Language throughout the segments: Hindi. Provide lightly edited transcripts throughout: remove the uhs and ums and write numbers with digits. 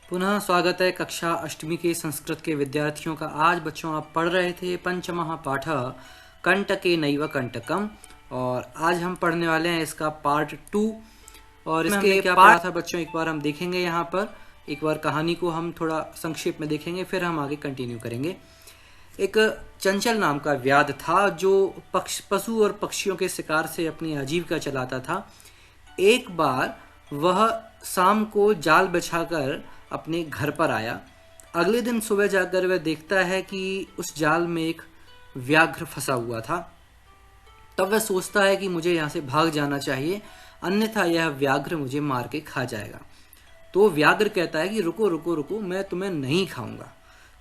पुनः स्वागत है कक्षा अष्टमी के संस्कृत के विद्यार्थियों का। आज बच्चों आप पढ़ रहे थे पंचमः पाठ कंटके नैव कंटकम, और आज हम पढ़ने वाले हैं इसका पार्ट 2। और इसके क्या पढ़ा था बच्चों, एक बार हम देखेंगे। यहाँ पर एक बार कहानी को हम थोड़ा संक्षेप में देखेंगे, फिर हम आगे कंटिन्यू करेंगे। एक चंचल नाम का व्याध था जो पशु और पक्षियों के शिकार से अपनी आजीविका चलाता था। एक बार वह शाम को जाल बिछाकर अपने घर पर आया। अगले दिन सुबह जाकर वह देखता है कि उस जाल में एक व्याघ्र फंसा हुआ था। तब वह सोचता है कि मुझे यहाँ से भाग जाना चाहिए, अन्यथा यह व्याघ्र मुझे मार के खा जाएगा। तो व्याघ्र कहता है कि रुको रुको रुको, मैं तुम्हें नहीं खाऊंगा,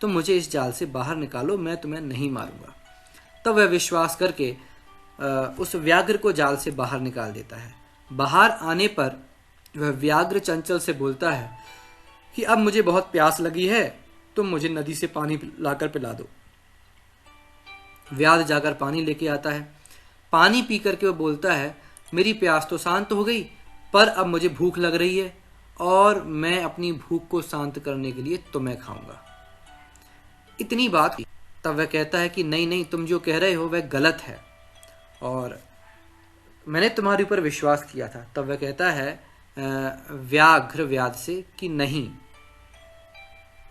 तुम मुझे इस जाल से बाहर निकालो, मैं तुम्हें नहीं मारूंगा। तब वह विश्वास करके उस व्याघ्र को जाल से बाहर निकाल देता है। बाहर आने पर वह व्याघ्र चंचल से बोलता है कि अब मुझे बहुत प्यास लगी है, तुम मुझे नदी से पानी लाकर पिला दो। व्याध जाकर पानी लेके आता है। पानी पी करके वो बोलता है, मेरी प्यास तो शांत हो गई, पर अब मुझे भूख लग रही है और मैं अपनी भूख को शांत करने के लिए तुम्हें खाऊंगा। इतनी बात। तब वह कहता है कि नहीं नहीं, तुम जो कह रहे हो वह गलत है और मैंने तुम्हारे ऊपर विश्वास किया था। तब वह कहता है व्याघ्र व्याध से कि नहीं,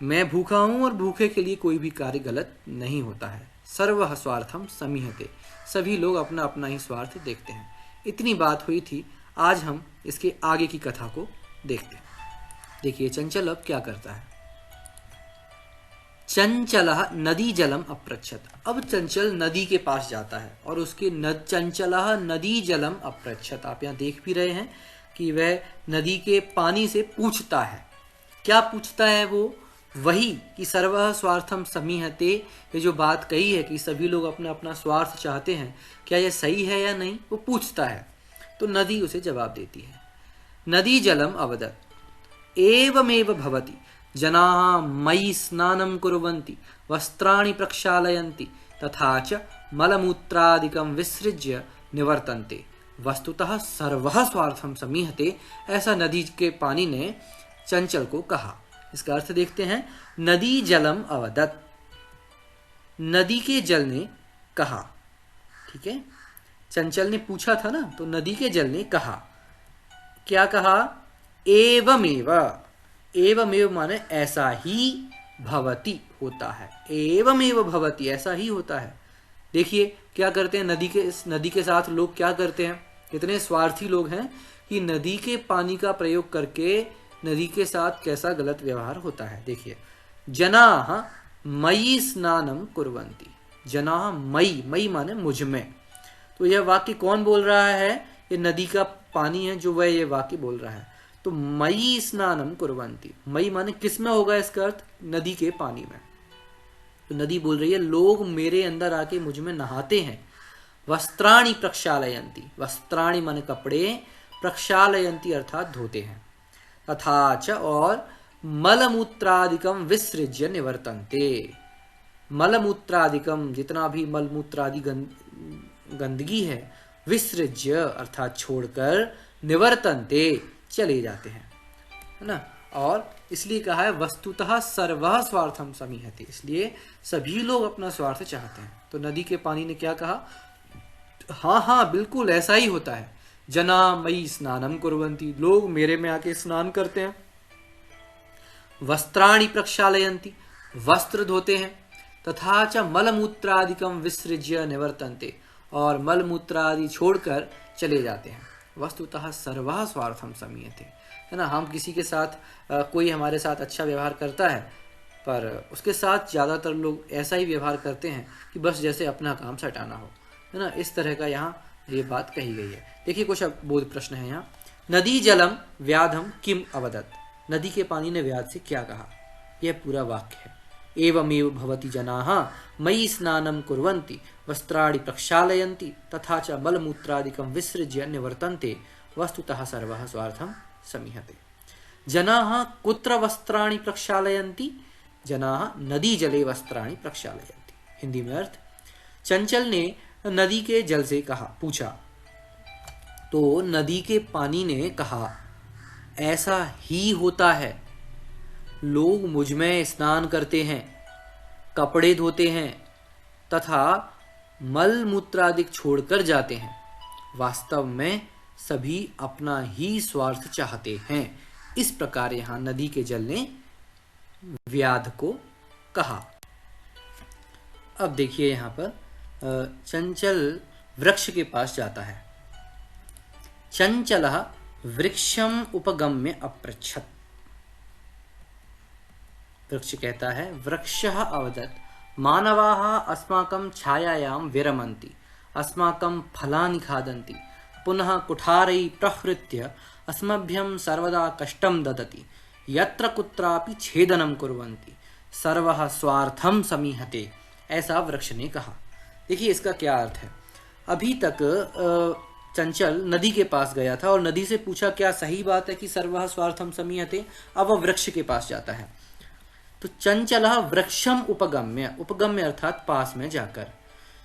मैं भूखा हूं और भूखे के लिए कोई भी कार्य गलत नहीं होता है। सर्वः स्वार्थम समीहते, सभी लोग अपना अपना ही स्वार्थ देखते हैं। इतनी बात हुई थी। आज हम इसके आगे की कथा को देखते हैं। देखिए चंचल अब क्या करता है। चंचलः नदी जलम अप्रच्छत। अब चंचल नदी के पास जाता है और उसके चंचलः नदी जलम अप्रच्छत। आप यहाँ देख भी रहे हैं कि वह नदी के पानी से पूछता है। क्या पूछता है वो? वही कि सर्वः स्वार्थम समीहते, ये जो बात कही है कि सभी लोग अपना अपना स्वार्थ चाहते हैं, क्या यह सही है या नहीं, वो पूछता है। तो नदी उसे जवाब देती है। नदी जलम अवदत् एवमेव भवति, जनाः मयि स्नानं कुर्वन्ति, वस्त्राणि प्रक्षालयन्ति, तथा च मलमूत्रादिकं विसृज्य निवर्तन्ते, वस्तुतः सर्वः स्वार्थम समीहते। ऐसा नदी के पानी ने चंचल को कहा। इसका अर्थ देखते हैं। नदी जलम अवदत्, नदी के जल ने कहा। ठीक है, चंचल ने पूछा था ना, तो नदी के जल ने कहा। क्या कहा? एवमेव। एवमेव माने ऐसा ही भवति होता है। एवमेव भवति, ऐसा ही होता है। देखिए क्या करते हैं नदी के साथ लोग क्या करते हैं। इतने स्वार्थी लोग हैं कि नदी के पानी का प्रयोग करके नदी के साथ कैसा गलत व्यवहार होता है। देखिए, जनाः मयि स्नानं कुर्वन्ति। जनाः मयि, मयि माने मुझ में। तो यह वाक्य कौन बोल रहा है? ये नदी का पानी है जो वह ये वाक्य बोल रहा है। तो मयि स्नानं कुर्वन्ति, मयि माने किस में होगा इसका अर्थ? नदी के पानी में। तो नदी बोल रही है लोग मेरे अंदर आके मुझ में नहाते हैं। वस्त्राणि प्रक्षालयन्ति, वस्त्राणि माने कपड़े, प्रक्षालयन्ति अर्थात धोते हैं। तथा च और मलमूत्रादिकम विसृज्य निवर्तन्ते। मलमूत्रादिकम, जितना भी मलमूत्रादि गंदगी है, विसृज्य अर्थात छोड़कर, निवर्तन्ते चले जाते हैं, है ना। और इसलिए कहा है वस्तुतः सर्वः स्वार्थम समीहते, इसलिए सभी लोग अपना स्वार्थ चाहते हैं। तो नदी के पानी ने क्या कहा? हाँ हाँ बिल्कुल ऐसा ही होता है। जना मयि स्नानं कुर्वन्ति, लोग मेरे में आके स्नान करते हैं। वस्त्राणि प्रक्षालयन्ति, वस्त्र धोते हैं। तथा च मलमूत्रादिकं विसृज्य निवर्तन्ते, और मलमूत्रादि छोड़कर चले जाते हैं। वस्तुतः सर्वः स्वार्थम समीयते, है ना। हम किसी के साथ कोई हमारे साथ अच्छा व्यवहार करता है, पर उसके साथ ज़्यादातर लोग ऐसा ही व्यवहार करते हैं कि बस जैसे अपना काम सटाना हो, है ना। इस तरह का यहाँ ये बात कही गई है। देखिए कुछ अब बोध प्रश्न है यहाँ। नदी जलम व्याधम किम अवदत्, नदी के पानी ने व्याध से क्या कहा? यह पूरा वाक्य है। एवमेव भवति जनाः मयि स्नानं कुर्वन्ति, वस्त्राणि प्रक्षालयन्ति, तथा च मलमूत्रादिकं विसृज्य निवर्तन्ते, वस्तुतः सर्वः स्वार्थं समीहते। जनाः कुत्र वस्त्राणि प्रक्षालयन्ति? जनाः नदी जले वस्त्राणि प्रक्षालयन्ति। हिंदी में अर्थ, चंचल ने नदी के जल से कहा, पूछा, तो नदी के पानी ने कहा ऐसा ही होता है। लोग मुझ में स्नान करते हैं, कपड़े धोते हैं तथा मल मूत्रादि छोड़कर जाते हैं। वास्तव में सभी अपना ही स्वार्थ चाहते हैं। इस प्रकार यहाँ नदी के जल ने व्याध को कहा। अब देखिए यहाँ पर चंचल वृक्ष के पास जाता है। चंचलः वृक्षम उपगम्य अपृच्छत्। वृक्ष कहता है, वृक्षः अवदत् मानवाः अस्माकं छायायां विरमन्ति, अस्माकं फलानि खादन्ति, पुनः कुठारैः प्रहृत्य अस्मभ्यं सर्वदा कष्टं ददति, यत्र कुत्रापि छेदनं कुर्वन्ति, सर्वः स्वार्थं समीहते। ऐसा वृक्ष ने कहा। देखिए इसका क्या अर्थ है। अभी तक चंचल नदी के पास गया था और नदी से पूछा क्या सही बात है कि सर्वः स्वार्थम समीहते। अब वह वृक्ष के पास जाता है। तो चंचलः वृक्षम उपगम्य, उपगम्य अर्थात पास में जाकर,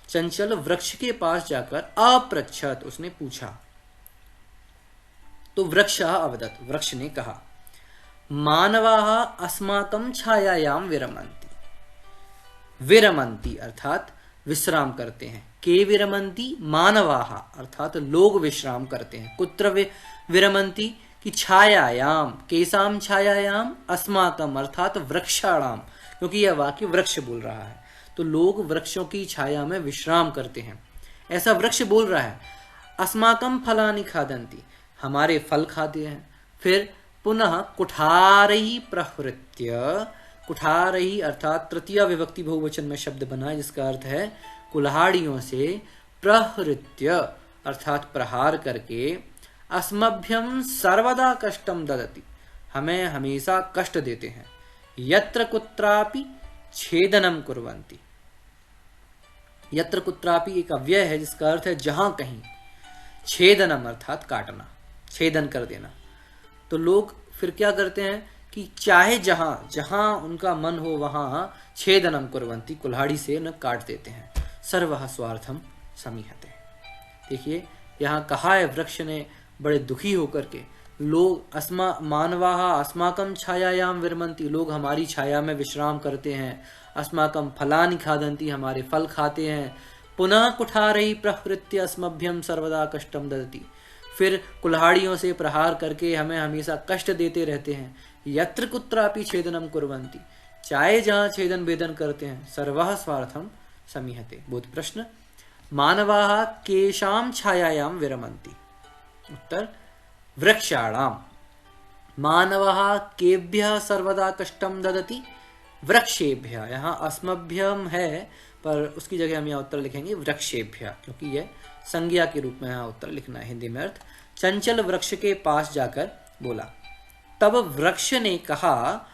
चंचल वृक्ष के पास जाकर अपृच्छत्, उसने पूछा। तो वृक्षः अवदत्, वृक्ष ने कहा, मानवाः अस्माकं छायायां विरमन्ति। विरमन्ति अर्थात विश्राम करते हैं। के विरमन्ति, मानवाः अर्थात लोग विश्राम करते हैं। कुत्र विरमन्ति कि छायायाम, केसाम छायायाम, अस्माकम अर्थात वृक्षाणाम, क्योंकि यह वाक्य वृक्ष बोल रहा है। तो लोग वृक्षों की छाया में विश्राम करते हैं, ऐसा वृक्ष बोल रहा है। अस्माकम फलानि खादन्ति, हमारे फल खाते हैं। फिर पुनः कुठारैः प्रहृत्य, कुठारैः अर्थात तृतीय विभक्ति बहुवचन में शब्द बना जिसका अर्थ है कुल्हाड़ियों से, प्रहृत्य अर्थात प्रहार करके, अस्मभ्यम सर्वदा कष्टम ददति, हमें हमेशा कष्ट देते हैं। यत्र कुत्रापि छेदनम कुर्वन्ति, यत्र कुत्रापि एक अव्यय है जिसका अर्थ है जहां कहीं, छेदनम अर्थात काटना, छेदन कर देना। तो लोग फिर क्या करते हैं कि चाहे जहां जहां उनका मन हो वहां छेदनम कुर्वन्ति, कुल्हाड़ी से न काट देते हैं। सर्वः स्वार्थम समीहते। देखिए यहाँ कहा है वृक्ष ने बड़े दुखी होकर के, लोग मानवाः अस्माकं छायायां विरमन्ति, लोग हमारी छाया में विश्राम करते हैं। अस्माकं फलानि खादन्ति, हमारे फल खाते हैं। पुनः कुठारैः प्रहृत्य अस्मभ्यं सर्वदा कष्टं ददति, फिर कुल्हाड़ियों से प्रहार करके हमें हमेशा कष्ट देते रहते हैं। यत्र कुत्रापि छेदनम कुर्वन्ति, चाहे जहाँ छेदन भेदन करते हैं। सर्वः स्वार्थम समीहते। बोध प्रश्न, मानवाः केषां छायायां विरमन्ति। उत्तर, वृक्षाणाम। मानवः केभ्यः सर्वदा कष्टं ददति, वृक्षेभ्यः। यहाँ अस्मभ्यम है पर उसकी जगह हम यहाँ उत्तर लिखेंगे वृक्षेभ्यः, क्योंकि यह संज्ञा के रूप में यहाँ उत्तर लिखना है हिंदी में। अर्थ, चंचल वृक्ष के पास जाकर बोला। तब वृक्ष ने कहा,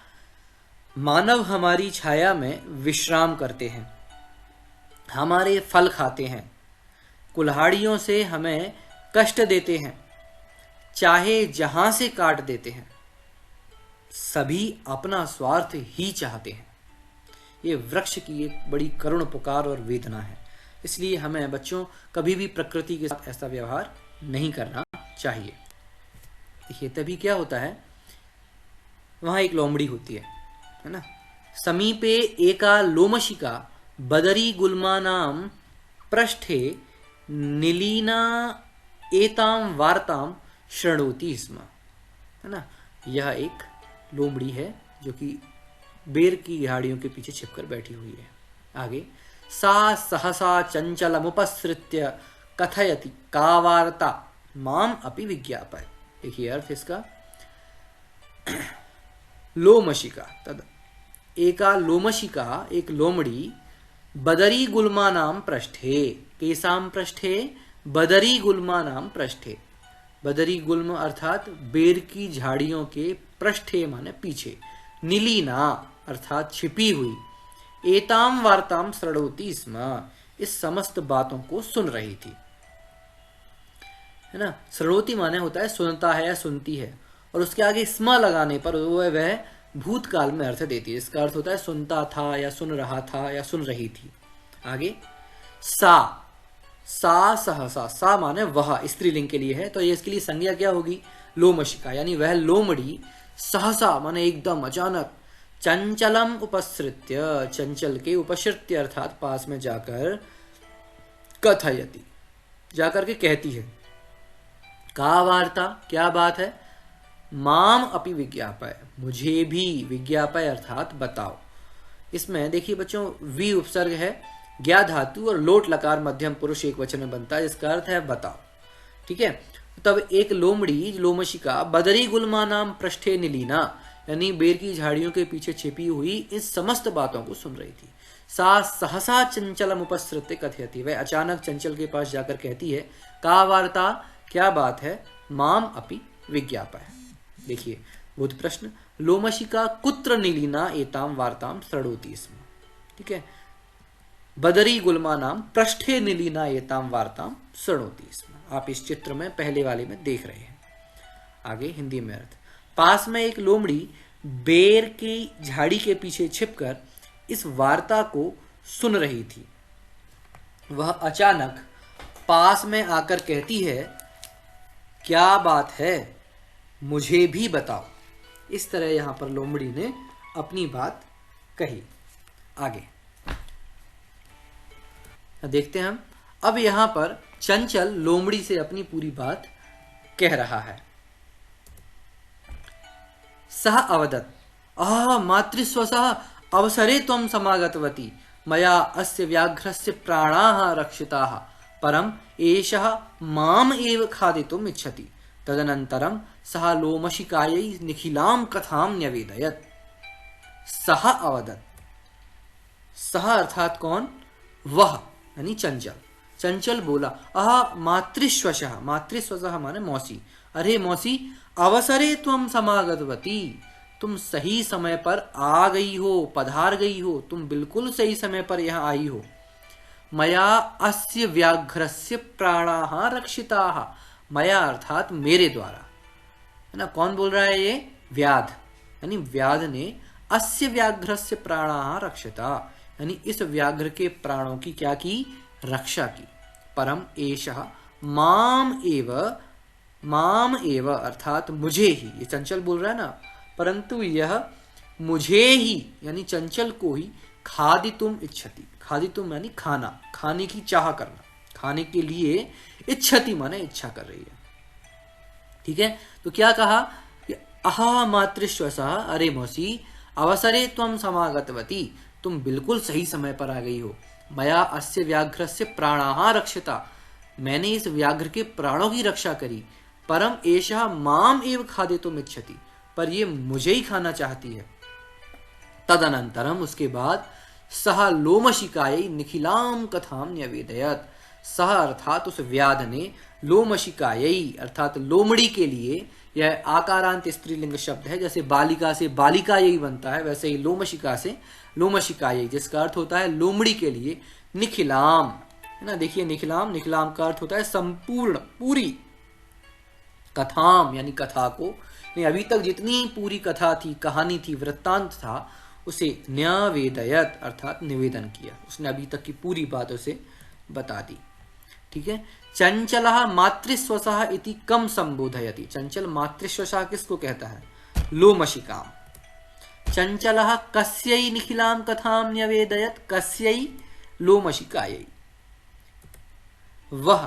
मानव हमारी छाया में विश्राम करते हैं, हमारे फल खाते हैं, कुल्हाड़ियों से हमें कष्ट देते हैं, चाहे जहां से काट देते हैं, सभी अपना स्वार्थ ही चाहते हैं। ये वृक्ष की एक बड़ी करुण पुकार और वेदना है। इसलिए हमें बच्चों कभी भी प्रकृति के साथ ऐसा व्यवहार नहीं करना चाहिए। देखिए तभी क्या होता है, वहां एक लोमड़ी होती है ना। समीपे एका लोमशिका बदरी गुल्मानां पृष्ठे नीलीना एतां वार्तां शृणोति स्म, है ना। यह एक लोमड़ी है जो कि बेर की झाड़ियों के पीछे छिपकर बैठी हुई है। आगे, सा सहसा चंचलमुपसृत्य कथयति का वार्ता माम अपि विज्ञापय। देखिए अर्थ इसका, लोमशिका तद एका लोमशिका, एक लोमड़ी, बदरी गुल्मानां पृष्ठे, केसाम पृष्ठे, बदरी गुल्मानां पृष्ठे। बदरी गुल्म अर्थात बेर की झाड़ियों के पृष्ठे माने पीछे, नीलीना अर्थात छिपी हुई, एताम वार्ताम श्रृणोति स्म, इस समस्त बातों को सुन रही थी, है ना। श्रृणोति माने होता है सुनता है या सुनती है, और उसके आगे स्म लगाने पर वह भूतकाल में अर्थ देती है। इसका अर्थ होता है सुनता था या सुन रहा था या सुन रही थी। आगे, सा सहसा, सा माने वह, स्त्रीलिंग के लिए है, तो ये इसके लिए संज्ञा क्या होगी, लोमशिका, यानी वह लोमड़ी, सहसा माने एकदम अचानक, चंचलम उपसृत्य, चंचल के उपसृत्य अर्थात पास में जाकर, कथयति जाकर के कहती है, का वार्ता क्या बात है, माम अपि विज्ञापय मुझे भी, विज्ञापय अर्थात बताओ। इसमें देखिए बच्चों वी उपसर्ग है, ज्ञा धातु और लोट लकार मध्यम पुरुष एक वचन में बनता है, जिसका अर्थ है बताओ। ठीक है, तब एक लोमड़ी लोमशिका बदरी गुलमा नाम पृष्ठे निलीना, यानी बेर की झाड़ियों के पीछे छिपी हुई इस समस्त बातों को सुन रही थी। सा सहसा चंचलम उपसृत्य कथयति, वह अचानक चंचल के पास जाकर कहती है, का वार्ता क्या बात है, माम अपि विज्ञापय। देखिए बुध प्रश्न, लोमशिका कुत्र निलीना एताम वार्ताम शृणोति स्म। ठीक है, बदरी गुलमा नाम पृष्ठे निलीना एताम वार्ताम शृणोति स्म। आप इस चित्र में पहले वाले में देख रहे हैं। आगे हिंदी में अर्थ, पास में एक लोमड़ी बेर की झाड़ी के पीछे छिपकर इस वार्ता को सुन रही थी। वह अचानक पास में आकर कहती है, क्या बात है, मुझे भी बताओ। इस तरह यहां पर लोमड़ी ने अपनी बात कही। आगे देखते हैं हम। अब यहां पर चंचल लोमड़ी से अपनी पूरी बात कह रहा है। सह अवदत्, मातृस्वसः अवसरे त्वं समागतवती, मया अस्य व्याघ्रस्य प्राणाः रक्षिताः, परम एषः माम एव खादितुम् इच्छति। तदनन्तरं सः लोमशिकायै निखिलां कथां न्यवेदयत्। सः अवदत्, सः अर्थात कौन, वह यानी चंचल। चंचल बोला, मातृश्वशः, मातृश्वशः माने मौसी, अरे मौसी, अवसरे त्वं समागतवती, तुम सही समय पर आ गई हो, पधार गई हो, तुम बिल्कुल सही समय पर यहाँ आई हो। मया अस्य व्याघ्रस्य प्राणाः रक्षिताः, मया अर्थात मेरे द्वारा, है ना, कौन बोल रहा है ये, व्याध, यानी व्याध ने अस्य व्याघ्रस्य प्राणाः रक्षिता, यानी इस व्याघ्र के प्राणों की क्या की, रक्षा की। परम एषः माम एव अर्थात मुझे ही, ये चंचल बोल रहा है ना, परंतु यह मुझे ही यानी चंचल को ही खादितुम इच्छति, खादितुम यानी खाना, खाने की चाह करना, खाने के लिए इच्छति माने इच्छा कर रही है। ठीक है, तो क्या कहा कि अहा मातृश्वसा, अरे मौसी, अवसरे त्वं समागतवती, तुम बिल्कुल सही समय पर आ गई हो। मया अस्य व्याघ्रस्य प्राणाः रक्षिता, मैंने इस व्याघ्र के प्राणों की रक्षा करी। परम एषः माम एव खादितुम् इच्छति, पर ये मुझे ही खाना चाहती है। तदनंतरम उसके बाद सह लोमशिकायै निखिलां कथां न्यवेदयत्, सह अर्थात उस व्याध ने लोमशिकायै अर्थात लोमड़ी के लिए, यह आकारांत स्त्रीलिंग शब्द है, जैसे बालिका से बालिकायै बनता है, वैसे ही लोमशिका से लोमशिकायै, जिसका अर्थ होता है लोमड़ी के लिए, निखिलाम, है ना। देखिए निखिलाम, निखिलाम का अर्थ होता है संपूर्ण, पूरी, कथाम यानी कथा को, नहीं अभी तक जितनी पूरी कथा थी, कहानी थी, वृत्तांत था, उसे न्यवेदयत अर्थात निवेदन किया, उसने अभी तक की पूरी बात उसे बता दी। ठीक है, चंचलः मातृस्वसः इति कम संबोधयति, चंचल मातृस्वसः किसको कहता है, लोमशिकाम। चंचलः कस्यै निखिलां कथां न्यवेदयत्, कस्यै लोमशिकायै, वह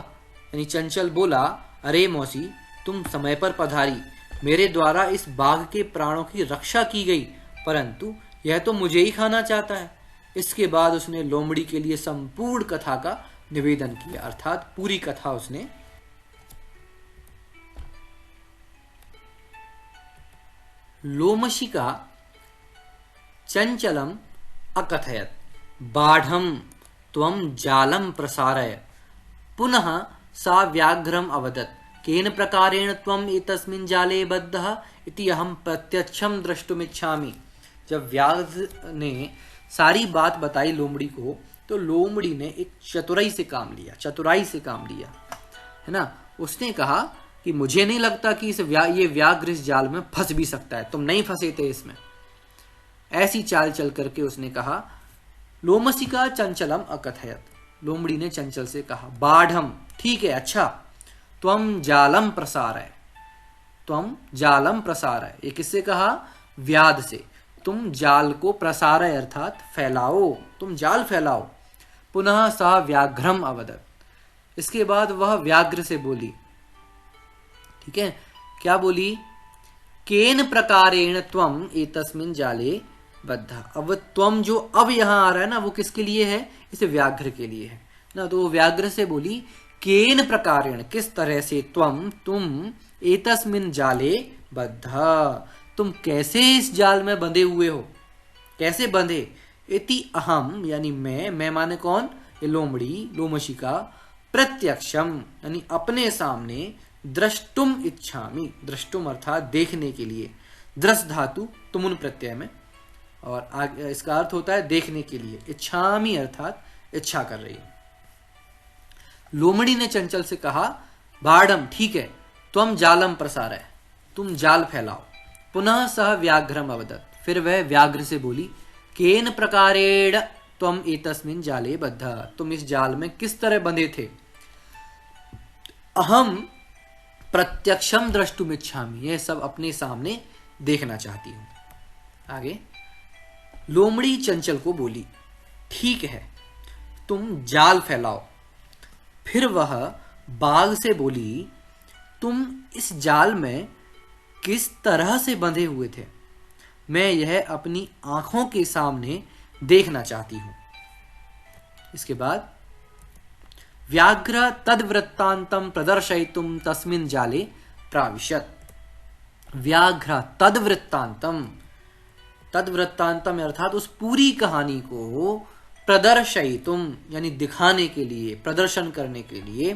यानी चंचल बोला, अरे मौसी, तुम समय पर पधारी, मेरे द्वारा इस बाघ के प्राणों की रक्षा की गई, परंतु यह तो मुझे ही खाना चाहता है। इसके बाद उसने लोमड़ी के लिए संपूर्ण कथा का निवेदन किया, अर्थात पूरी कथा उसने लोमशिका चंचलम अकथयत, बाढ़म त्वं जालम प्रसारय, पुनः सा व्याघ्रम अवदत्, केन प्रकारेण त्वम् एतस्मिन् जाले बद्धः इति अहं प्रत्यक्षं द्रष्टुमिच्छामि। जब व्याघ्र ने सारी बात बताई लोमड़ी को, तो लोमड़ी ने एक चतुराई से काम लिया, चतुराई से काम लिया, है ना। उसने कहा कि मुझे नहीं लगता कि ये व्याघ्र इस जाल में फंस भी सकता है, तुम नहीं फंसे थे इसमें। ऐसी चाल चल करके उसने कहा, लोमशिका चंचलम अकथयत, लोमड़ी ने चंचल से कहा, बाढ़म ठीक है, अच्छा, त्वं जालम प्रसारय, त्वं जालम प्रसारय, ये किससे कहा, व्याध से, तुम जाल को प्रसारय अर्थात फैलाओ, तुम जाल फैलाओ। पुनः सह व्याघ्रम अवदत्, इसके बाद वह व्याघ्र से बोली, ठीक है, क्या बोली, केन प्रकारेण त्वम एतस्मिन् जाले बद्धा। अब त्वम जो अब यहां आ रहा है ना, वो किसके लिए है, इसे व्याघ्र के लिए है ना। तो वो व्याघ्र से बोली, केन प्रकारेण, किस तरह से, तुम एतस्मिन् जाले बद्धा, तुम कैसे इस जाल में बंधे हुए हो, कैसे बंधे। इति अहम, यानी मैं माने कौन, ये लोमड़ी लोमशिका, प्रत्यक्षम यानी अपने सामने, द्रष्टुम इच्छामि, द्रष्टुम अर्थात देखने के लिए, द्रस धातु तुमुन प्रत्यय में, और इसका अर्थ होता है देखने के लिए, इच्छामि अर्थात इच्छा कर रही है। लोमड़ी ने चंचल से कहा, बाढ़म, ठीक है, त्वम जालम प्रसारय, तुम जाल फैलाओ। पुनः सह व्याघ्रम अवदत्, फिर वह व्याघ्र से बोली, केन प्रकारेण त्वम एतस्मिन् जाले बद्धा, तुम इस जाल में किस तरह बंधे थे। अहम प्रत्यक्षम द्रष्टुम इच्छामि, यह सब अपने सामने देखना चाहती हूं। आगे लोमड़ी चंचल को बोली, ठीक है, तुम जाल फैलाओ। फिर वह बाघ से बोली, तुम इस जाल में किस तरह से बंधे हुए थे, मैं यह अपनी आंखों के सामने देखना चाहती हूं। इसके बाद व्याघ्र तद्वृत्तांतम प्रदर्शयितुम तस्मिन् जाले प्राविशत। व्याघ्र तद्वृत्तांतम, तद्वृत्तांतम अर्थात उस पूरी कहानी को, प्रदर्शयितुम यानी दिखाने के लिए, प्रदर्शन करने के लिए,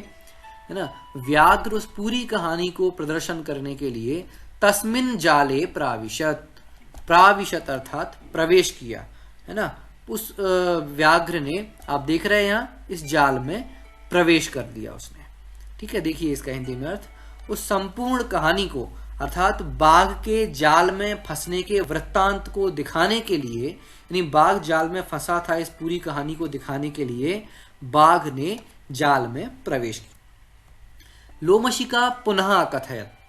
है ना। व्याघ्र उस पूरी कहानी को प्रदर्शन करने के लिए, तस्मिन् जाले प्राविशत, प्राविशत अर्थात प्रवेश किया, है ना। उस व्याघ्र ने, आप देख रहे हैं यहाँ, इस जाल में प्रवेश कर दिया उसने, ठीक है। देखिए इसका हिंदी में अर्थ, उस संपूर्ण कहानी को अर्थात बाघ के जाल में फंसने के वृत्तांत को दिखाने के लिए, यानी बाघ जाल में फंसा था, इस पूरी कहानी को दिखाने के लिए बाघ ने जाल में प्रवेश किया। लोमशिका पुनः अकथयत्,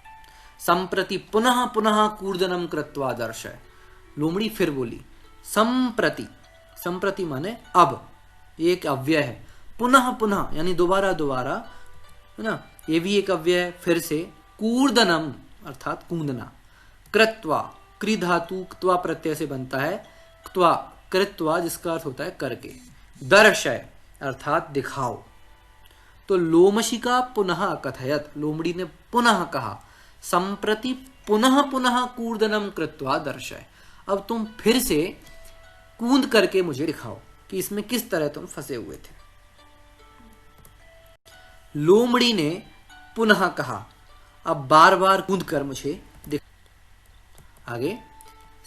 संप्रति पुनः पुनः कूर्दनम कृत्वा दर्शय। लोमड़ी फिर बोली, संप्रति, संप्रति माने अब, एक अव्यय है, पुनः पुनः यानी दोबारा दोबारा, है ना, ये भी एक अव्यय है, फिर से, कूर्दनम अर्थात कूदना, कृत्वा, क्रि धातु क्त्वा प्रत्यय से बनता है, क्त्वा कृत्वा जिसका अर्थ होता है करके, दर्शय अर्थात दिखाओ। तो लोमशिका पुनः कथयत, लोमड़ी ने पुनः कहा, संप्रति पुनः पुनः कूर्दनम कृत्वा दर्शय, अब तुम फिर से कूद करके मुझे दिखाओ कि इसमें किस तरह तुम फंसे हुए थे। लोमड़ी ने पुनः कहा, अब बार बार कूद कर मुझे दिख। आगे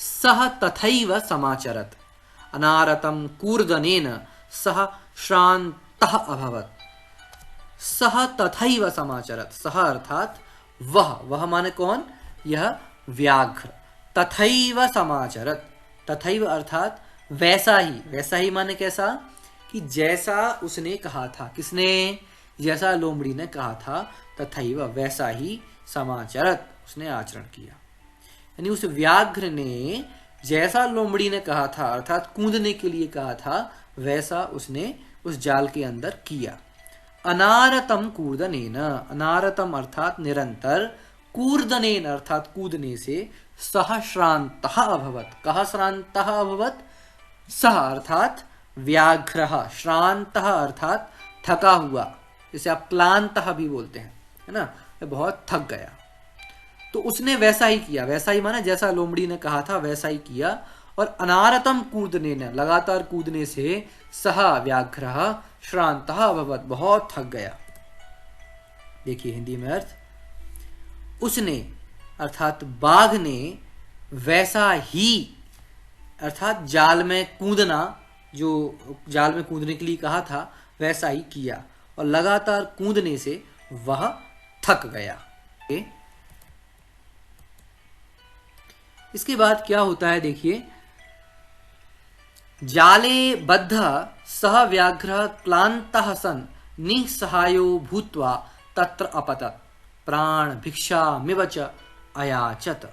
सह तथैव समाचरत, अनारतम कूर्दनेन सह श्रान्तः अभवत्। सह तथैव समाचरत, सह अर्थात वह माने कौन, यह व्याघ्र, तथैव समाचरत, तथैव अर्थात वैसा ही, वैसा ही माने कैसा, कि जैसा उसने कहा था, किसने, जैसा लोमड़ी ने कहा था, तथैव वैसा ही, समाचरत उसने आचरण किया, यानी उस व्याघ्र ने जैसा लोमड़ी ने कहा था अर्थात कूदने के लिए कहा था, वैसा उसने उस जाल के अंदर किया। अनारतम कूर्दनेन, अनारतम अर्थात निरंतर, कूर्दनेन अर्थात कूदने से, सह श्रान्तः अभवत्, कहा श्रान्तः अभवत्, सह अर्थात व्याघ्रः, श्रान्तः अर्थात थका हुआ, जिसे आप क्लान्तः भी बोलते हैं, है ना, बहुत थक गया। तो उसने वैसा ही किया, वैसा ही माना जैसा लोमड़ी ने कहा था वैसा ही किया। और अनारतम कूदनेन, लगातार कूदने से, सह व्याघ्रः श्रान्तः अभवत्, बहुत थक गया। देखिए हिंदी में अर्थ, उसने अर्थात बाघ ने वैसा ही अर्थात जाल में कूदना, जो जाल में कूदने के लिए कहा था वैसा ही किया, और लगातार कूदने से वह थक गया। इसके बाद क्या होता है देखिए, जाले बद्ध सह व्याघ्र क्लान्तः सन् निःसहायो भूत्वा तत्र अपतत्, प्राण भिक्षामिव च अयाचत।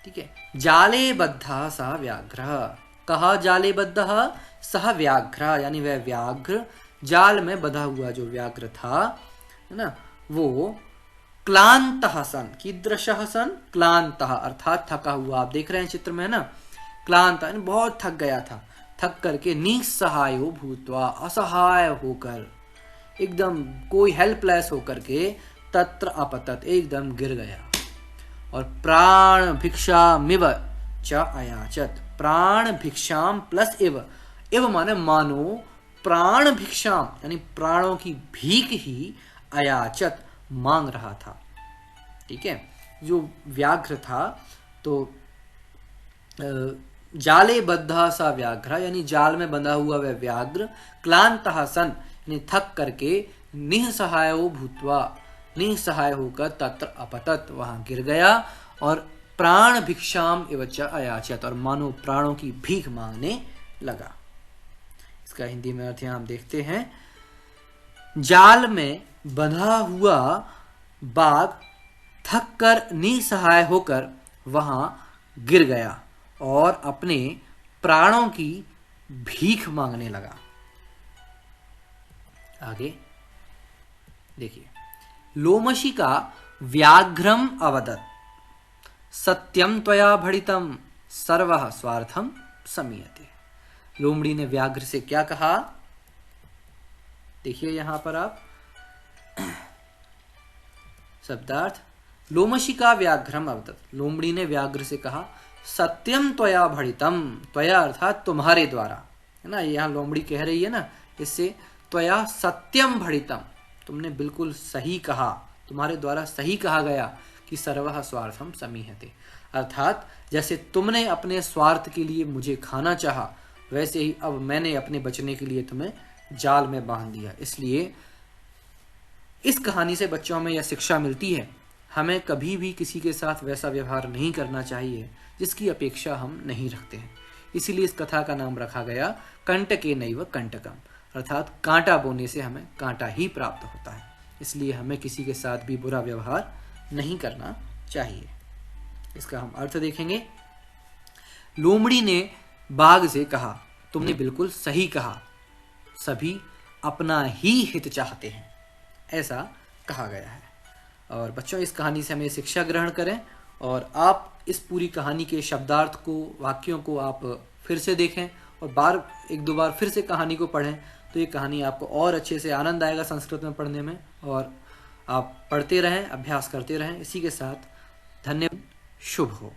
ठीक है। जाले बद्धा सह व्याघ्र, कहा जाले बद्धा सह व्याघ्र, यानी वह व्याघ्र जाल में बंधा हुआ जो व्याघ्र था, है ना, वो क्लांतः सन, कीदृशः सन, क्लांतः अर्थात थका हुआ। आप देख रहे हैं चित्र में, है ना, क्लांत बहुत थक गया था, थक करके निस्सहायो भूत्वा, असहाय होकर, एकदम कोई हेल्पलेस होकर के, तत्र अपतत, एकदम गिर गया, और प्राण भिक्षामिव च अयाचत, प्राण भिक्षाम प्लस इव, इव माने मानो, प्राण भिक्षाम यानी प्राणों की भीख ही, अयाचत मांग रहा था। ठीक है, जो व्याघ्र था तो जाले बद्धा सा व्याघ्र, यानी जाल में बंधा हुआ वह व्याघ्र, क्लांतः सन यानी थक करके, निःसहायो भूत्वा, निःसहाय होकर, तत्र अपतत वहां गिर गया, और प्राण भिक्षाम एवच अयाचत, और मानो प्राणों की भीख मांगने लगा। इसका हिंदी में अर्थ यहां हम देखते हैं, जाल में बंधा हुआ बाघ थक कर, निसहाय होकर वहां गिर गया और अपने प्राणों की भीख मांगने लगा। आगे देखिए, लोमशिका व्याघ्रम अवदत्, सत्यम त्वया भणितम सर्वः स्वार्थम समीयते। लोमड़ी ने व्याघ्र से क्या कहा, देखिए यहां पर आप, शब्दार्थ, लोमशिका व्याघ्रम अवदत्, लोमड़ी ने व्याघ्र से कहा, सत्यम त्वया भणितम, त्वया अर्थात तुम्हारे द्वारा, है ना, यहाँ लोमड़ी कह रही है ना, इससे त्वया सत्यम भणितम, तुमने बिल्कुल सही कहा, तुम्हारे द्वारा सही कहा गया कि सर्वः स्वार्थम समीहते, अर्थात जैसे तुमने अपने स्वार्थ के लिए मुझे खाना चाहा, वैसे ही अब मैंने अपने बचने के लिए तुम्हें जाल में बांध दिया। इसलिए इस कहानी से बच्चों में यह शिक्षा मिलती है, हमें कभी भी किसी के साथ वैसा व्यवहार नहीं करना चाहिए जिसकी अपेक्षा हम नहीं रखते हैं। इसीलिए इस कथा का नाम रखा गया कंटके नैव कंटकम, अर्थात कांटा बोने से हमें कांटा ही प्राप्त होता है। इसलिए हमें किसी के साथ भी बुरा व्यवहार नहीं करना चाहिए। इसका हम अर्थ देखेंगे। लोमड़ी ने बाघ से कहा, तुमने बिल्कुल सही कहा, सभी अपना ही हित चाहते हैं, ऐसा कहा गया है। और बच्चों, इस कहानी से हमें शिक्षा ग्रहण करें, और आप इस पूरी कहानी के शब्दार्थ को, वाक्यों को आप फिर से देखें, और एक दो बार फिर से कहानी को पढ़ें, तो ये कहानी आपको और अच्छे से आनंद आएगा संस्कृत में पढ़ने में, और आप पढ़ते रहें, अभ्यास करते रहें। इसी के साथ धन्यवाद, शुभ हो।